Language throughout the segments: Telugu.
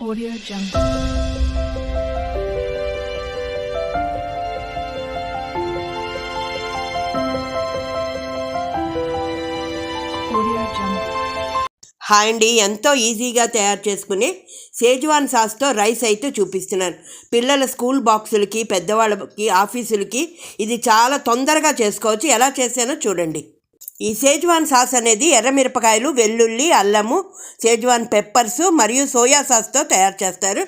Audio Jungle. హాయ్ అండి, ఎంతో ఈజీగా తయారు చేసుకునే షేజ్వాన్ సాస్తో రైస్ అయితే చూపిస్తున్నాను. పిల్లల స్కూల్ బాక్సులకి, పెద్దవాళ్ళకి, ఆఫీసులకి ఇది చాలా తొందరగా చేసుకోవచ్చు. ఎలా చేశానో చూడండి. ఈ షేజ్వాన్ సాస్ అనేది ఎర్రమిరపకాయలు, వెల్లుల్లి, అల్లము, షేజ్వాన్ పెప్పర్స్ మరియు సోయా సాస్తో తయారు చేస్తారు.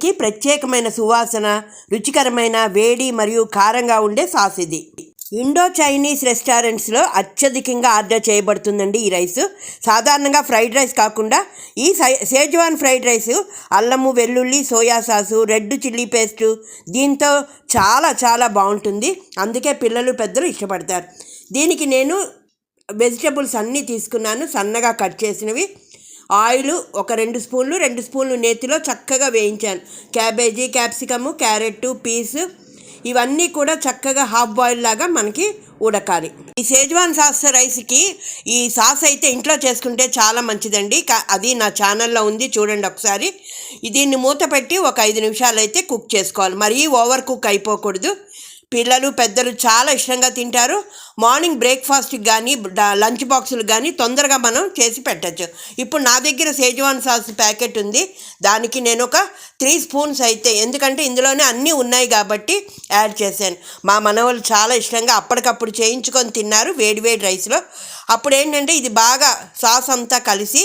ఈ ప్రత్యేకమైన సువాసన, రుచికరమైన, వేడి మరియు కారంగా ఉండే సాస్ ఇది. ఇండో చైనీస్ రెస్టారెంట్స్లో అత్యధికంగా ఆర్డర్ చేయబడుతుందండి ఈ రైస్. సాధారణంగా ఫ్రైడ్ రైస్ కాకుండా ఈ షేజ్వాన్ ఫ్రైడ్ రైస్ అల్లము, వెల్లుల్లి, soya sauce, red chilli paste దీంతో చాలా చాలా బాగుంటుంది. అందుకే పిల్లలు, పెద్దలు ఇష్టపడతారు. దీనికి నేను వెజిటబుల్స్ అన్నీ తీసుకున్నాను, సన్నగా కట్ చేసినవి. ఆయిల్ ఒక 2 స్పూన్లు నేతిలో చక్కగా వేయించాను. క్యాబేజీ, క్యాప్సికము, క్యారెట్, పీస్ ఇవన్నీ కూడా చక్కగా హాఫ్ బాయిల్ లాగా మనకి ఉడకాలి. ఈ షేజ్వాన్ సాస్ రైస్కి ఈ సాస్ అయితే ఇంట్లో చేసుకుంటే చాలా మంచిదండి. అది నా ఛానల్లో ఉంది, చూడండి ఒకసారి. దీన్ని మూత పెట్టి ఒక 5 నిమిషాలు అయితే కుక్ చేసుకోవాలి. మరీ ఓవర్ కుక్ అయిపోకూడదు. పిల్లలు, పెద్దలు చాలా ఇష్టంగా తింటారు. మార్నింగ్ బ్రేక్ఫాస్ట్కి కానీ, లంచ్ బాక్సులకు కానీ తొందరగా మనం చేసి పెట్టచ్చు. ఇప్పుడు నా దగ్గర షేజ్వాన్ సాస్ ప్యాకెట్ ఉంది. దానికి నేను ఒక 3 స్పూన్స్ అయితే, ఎందుకంటే ఇందులోనే అన్నీ ఉన్నాయి కాబట్టి యాడ్ చేశాను. మా మనవాళ్ళు చాలా ఇష్టంగా అప్పటికప్పుడు చేయించుకొని తిన్నారు వేడివేడి రైస్లో. అప్పుడు ఏంటంటే ఇది బాగా సాస్ అంతా కలిసి,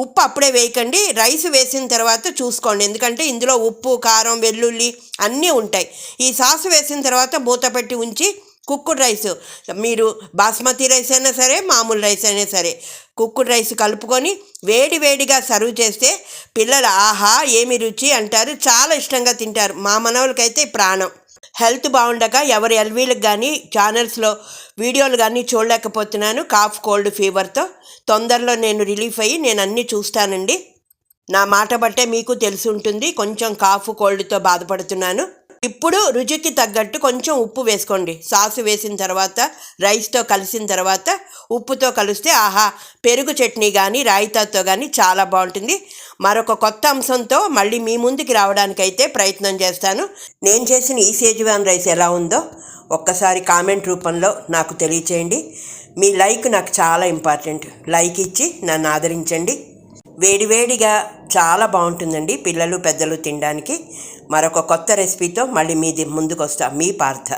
ఉప్పు అప్పుడే వేయకండి, రైస్ వేసిన తర్వాత చూసుకోండి. ఎందుకంటే ఇందులో ఉప్పు, కారం, వెల్లుల్లి అన్నీ ఉంటాయి. ఈ సాస్ వేసిన తర్వాత మూత పెట్టి ఉంచి కుక్కుడ్ రైస్, మీరు బాస్మతి రైస్ అయినా సరే, మామూలు రైస్ అయినా సరే, కుక్కుడ్ రైస్ కలుపుకొని వేడివేడిగా సర్వ్ చేస్తే పిల్లలు ఆహా ఏమి రుచి అంటారు. చాలా ఇష్టంగా తింటారు. మా మనవలకైతే ప్రాణం. హెల్త్ బాగుండక ఎవరి ఎల్వీలకు కానీ, ఛానల్స్లో వీడియోలు కానీ చూడలేకపోతున్నాను. కాఫ్, కోల్డ్, ఫీవర్తో తొందరలో నేను రిలీఫ్ అయ్యి నేను అన్నీ చూస్తానండి. నా మాట బట్టే మీకు తెలిసి ఉంటుంది, కొంచెం కాఫ్, కోల్డ్తో బాధపడుతున్నాను. ఇప్పుడు రుచికి తగ్గట్టు కొంచెం ఉప్పు వేసుకోండి. సాసు వేసిన తర్వాత, రైస్తో కలిసిన తర్వాత ఉప్పుతో కలిస్తే ఆహా పెరుగు చట్నీ కానీ, రాయితాతో కానీ చాలా బాగుంటుంది. మరొక కొత్త అంశంతో మళ్ళీ మీ ముందుకి రావడానికైతే ప్రయత్నం చేస్తాను. నేను చేసిన ఈ షేజ్వాన్ రైస్ ఎలా ఉందో ఒక్కసారి కామెంట్ రూపంలో నాకు తెలియచేయండి. మీ లైక్ నాకు చాలా ఇంపార్టెంట్. లైక్ ఇచ్చి నన్ను ఆదరించండి. వేడివేడిగా చాలా బాగుంటుందండి పిల్లలు, పెద్దలు తినడానికి. మరొక కొత్త రెసిపీతో మళ్ళీ మీ ముందుకు వస్తా. మీ పార్థ.